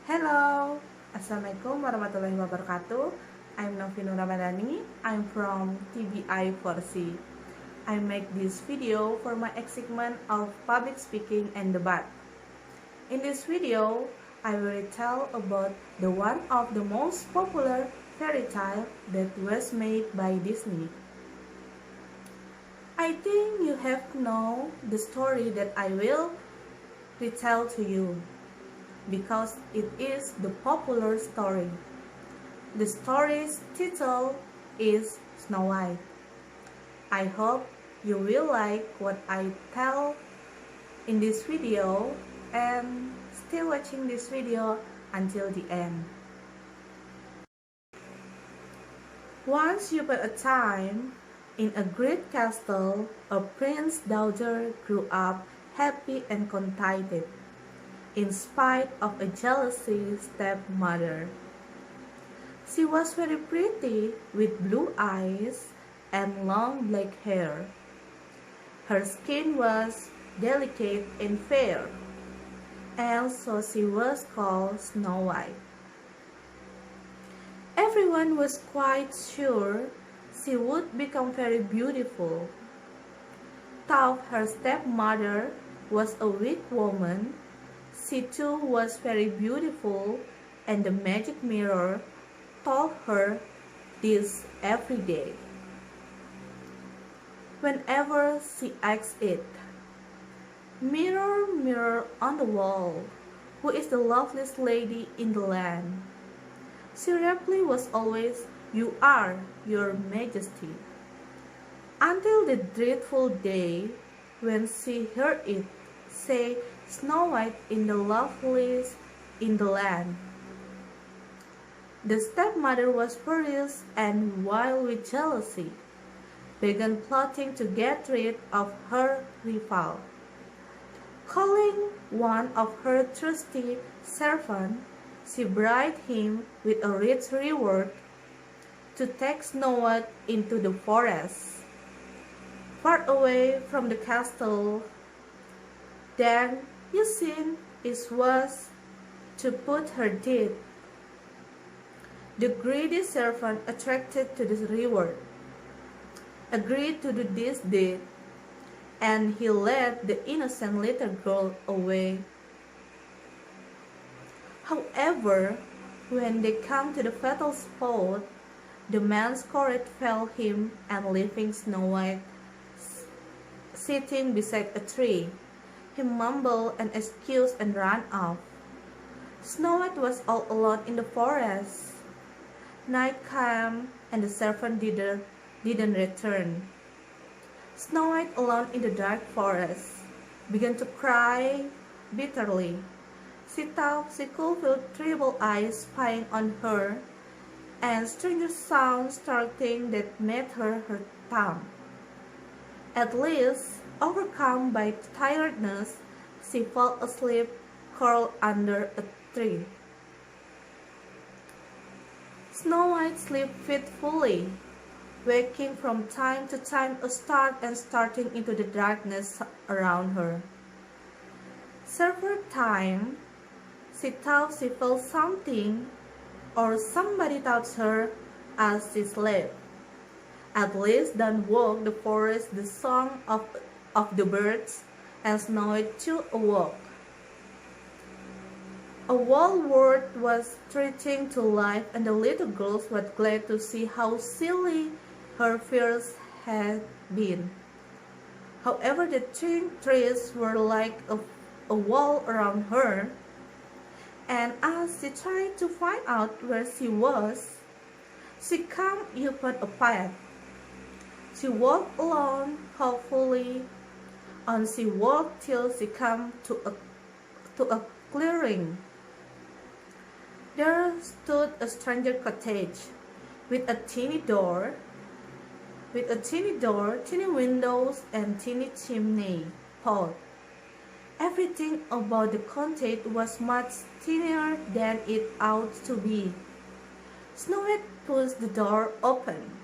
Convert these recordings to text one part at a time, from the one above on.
Hello, Assalamualaikum warahmatullahi wabarakatuh. I'm Novinu Ramadhani. I'm from TBI 4C. I make this video for my excitement of public speaking and debate. In this video, I will tell about the one of the most popular fairy tale that was made by Disney. I think you have to know the story that I will retell to you, because it is the popular story. The story's title is Snow White. I hope you will like what I tell in this video and still watching this video until the end. Once upon a time, in a great castle, a prince's daughter grew up happy and contented, in spite of a jealousy stepmother. She was very pretty, with blue eyes and long black hair. Her skin was delicate and fair, and so she was called Snow White. Everyone was quite sure she would become very beautiful. Though her stepmother was a weak woman, she too was very beautiful, and the magic mirror told her this every day. Whenever she asked it, "Mirror, mirror on the wall, who is the loveliest lady in the land?" She reply was always, "You are, your majesty." Until the dreadful day when she heard it say, "Snow White is the loveliest in the land." The stepmother was furious and, wild with jealousy, began plotting to get rid of her rival. Calling one of her trusty servants, she bribed him with a rich reward to take Snow White into the forest, far away from the castle. Then, using his was to put her dead. The greedy servant, attracted to this reward, agreed to do this deed, and he led the innocent little girl away. However, when they came to the fatal spot, the man's courage failed him, and leaving Snow White sitting beside a tree, he mumbled an excuse and ran off. Snow White was all alone in the forest. Night came, and the servant didn't return. Snow White, alone in the dark forest, began to cry bitterly. She thought she could feel terrible eyes spying on her, and strange sounds starting that made her hurt tongue. At last, overcome by tiredness, she fell asleep, curled under a tree. Snow White slept fitfully, waking from time to time a start and starting into the darkness around her. Several times, she thought she felt something or somebody touched her as she slept. At least then woke the forest the song of the birds, and Snow White too awoke. A whole world was stretching to life, and the little girl was glad to see how silly her fears had been. However, the trees were like a wall around her, and as she tried to find out where she was, she came upon a path. She walked alone, hopefully, and she walked till she came to a clearing. There stood a stranger cottage with a tiny door, tiny windows, and tiny chimney pot. Everything about the cottage was much thinner than it ought to be. Snow White pushed the door open.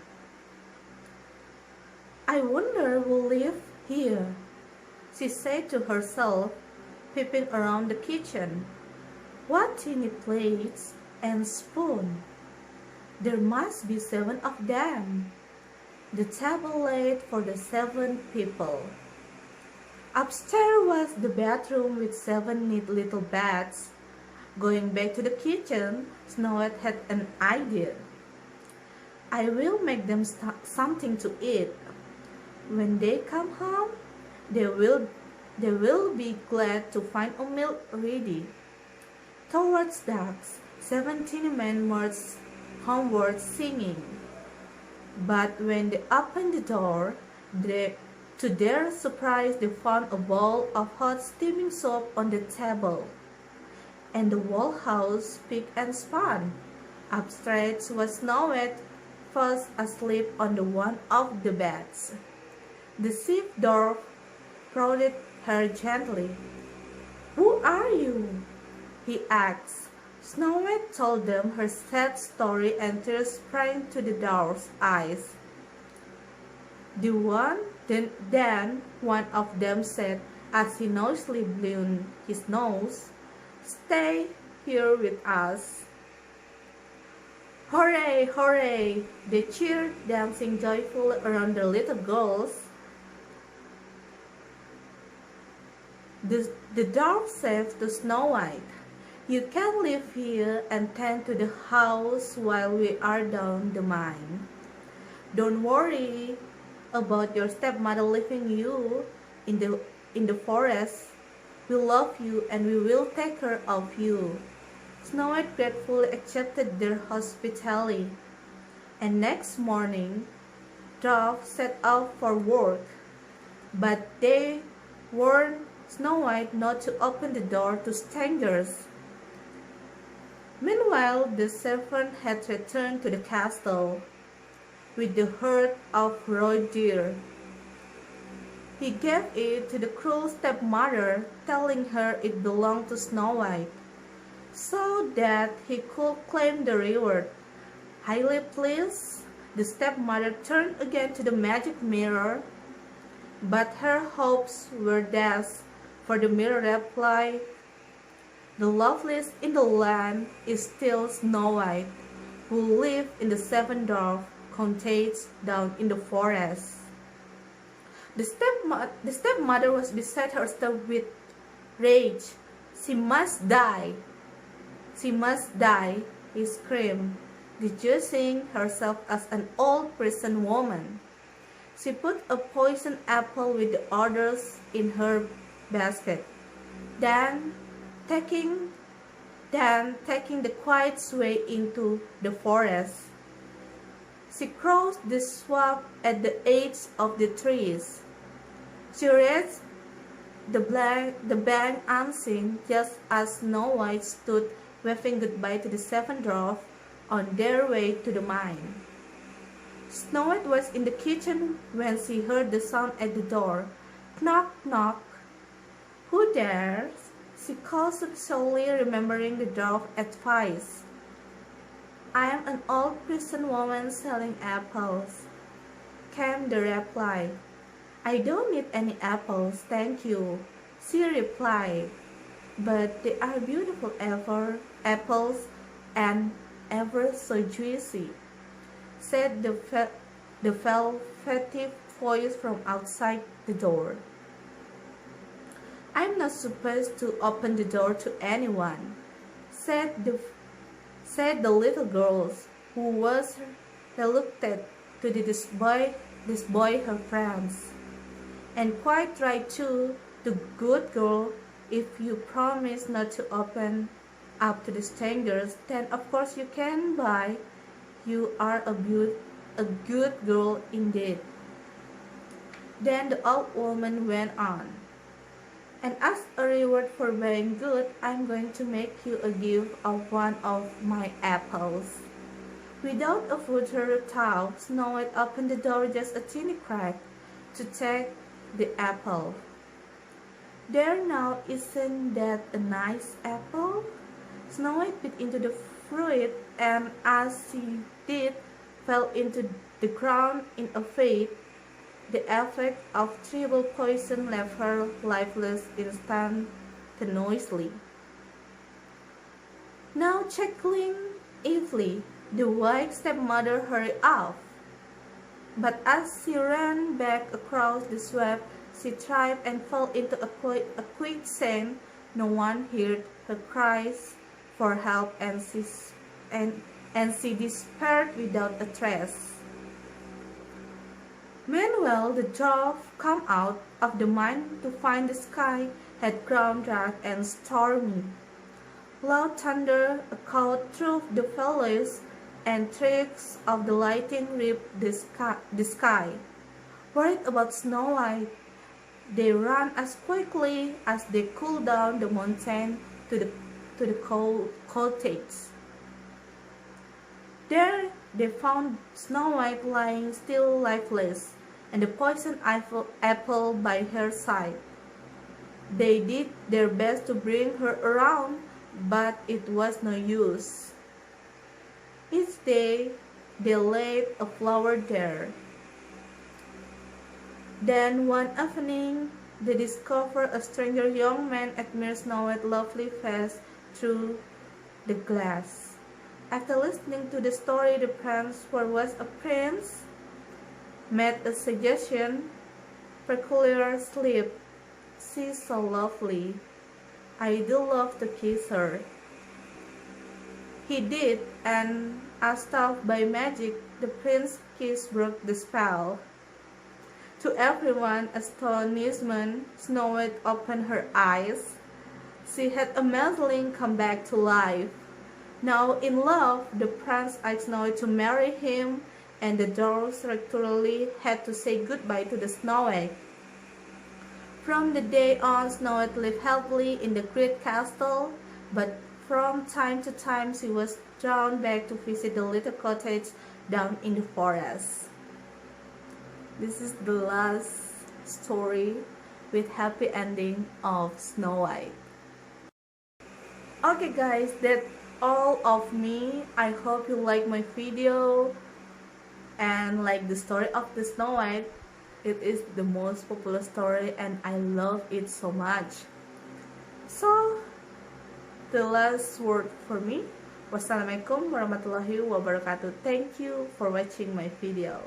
"I wonder who lives here," she said to herself, peeping around the kitchen. What tiny plates and spoon! There must be 7 of them. The table laid for the 7 people. Upstairs was the bedroom with 7 neat little beds. Going back to the kitchen, Snow White had an idea. I will make them something to eat. When they come home, they will be glad to find a meal ready. Towards dark, 17 men marched homeward singing. But when they opened the door, to their surprise they found a bowl of hot steaming soup on the table, and the whole house spick and span. Upstairs was Snow White, fast asleep on the one of the beds. The chief dwarf prodded her gently. "Who are you?" he asked. Snow White told them her sad story, and tears sprang to the dwarf's eyes. Then one of them said, as he noisily blew his nose, "Stay here with us." "Hooray, hooray!" they cheered, dancing joyfully around their little girls. The dwarf said to Snow White, "You can live here and tend to the house while we are down the mine. Don't worry about your stepmother leaving you in the forest. We love you and we will take care of you." Snow White gratefully accepted their hospitality, and next morning, dwarfs set out for work, but they warned Snow White not to open the door to strangers. Meanwhile, the servant had returned to the castle with the herd of raw deer. He gave it to the cruel stepmother, telling her it belonged to Snow White, so that he could claim the reward. Highly pleased, the stepmother turned again to the magic mirror, but her hopes were dashed, for the mirror replied, "The loveliest in the land is still Snow White, who lived in the 7 dwarf cottages down in the forest." The stepmother was beside herself with rage. She must die! She must die!" he screamed, disguising herself as an old peasant woman. She put a poisoned apple with the others in her basket. Then, taking the quiet way into the forest, she crossed the swamp at the edge of the trees. She reached the bank unseen, just as Snow White stood waving goodbye to the 7 dwarfs on their way to the mine. Snow White was in the kitchen when she heard the sound at the door. Knock, knock. "Who there?" she called slowly, remembering the dwarf's advice. "I am an old peasant woman selling apples," came the reply. "I don't need any apples, thank you," she replied. "But they are beautiful apples and ever so juicy," said the velvety voice from outside the door. "I'm not supposed to open the door to anyone," said the little girl, who was reluctant to disboy her friends. "And quite right too, the good girl. If you promise not to open up to the strangers, then of course you can buy. You are a good girl indeed." Then the old woman went on, "And as a reward for being good, I'm going to make you a gift of one of my apples." Without a further thought, Snow White opened the door just a teeny crack to take the apple. "There now, isn't that a nice apple?" Snow White bit into the fruit, and as she did, fell into the ground in a fit. The effect of terrible poison left her lifeless instantaneously. Now chuckling evilly, the white stepmother hurried off. But as she ran back across the swamp, she tripped and fell into a quicksand. No one heard her cries for help, and she disappeared without a trace. Meanwhile, the dwarf came out of the mine to find the sky had grown dark and stormy. Loud thunder echoed through the valleys, and streaks of the lightning ripped the sky. Worried about Snow White, they ran as quickly as they could down the mountain to the cottage. There they found Snow White lying still lifeless, and the poisoned apple by her side. They did their best to bring her around, but it was no use. Each day they laid a flower there. Then one evening they discovered a stranger young man admired Snow White's lovely face through the glass. After listening to the story, the prince, who was a prince, made a suggestion. "Peculiar sleep, she's so lovely. I do love to kiss her." He did, and as taught by magic, the prince's kiss broke the spell. To everyone's astonishment, Snow White opened her eyes. She had amazingly come back to life. Now in love, the prince asked Snow White to marry him, and the dwarfs regularly had to say goodbye to the Snow White. From the day on, Snow White lived happily in the great castle, but from time to time she was drawn back to visit the little cottage down in the forest. This is the last story with happy ending of Snow White. Okay guys, that's all of me. I hope you like my video and like the story of the Snow White. It is the most popular story and I love it so much. So the last word for me, wassalamualaikum warahmatullahi wabarakatuh. Thank you for watching my video.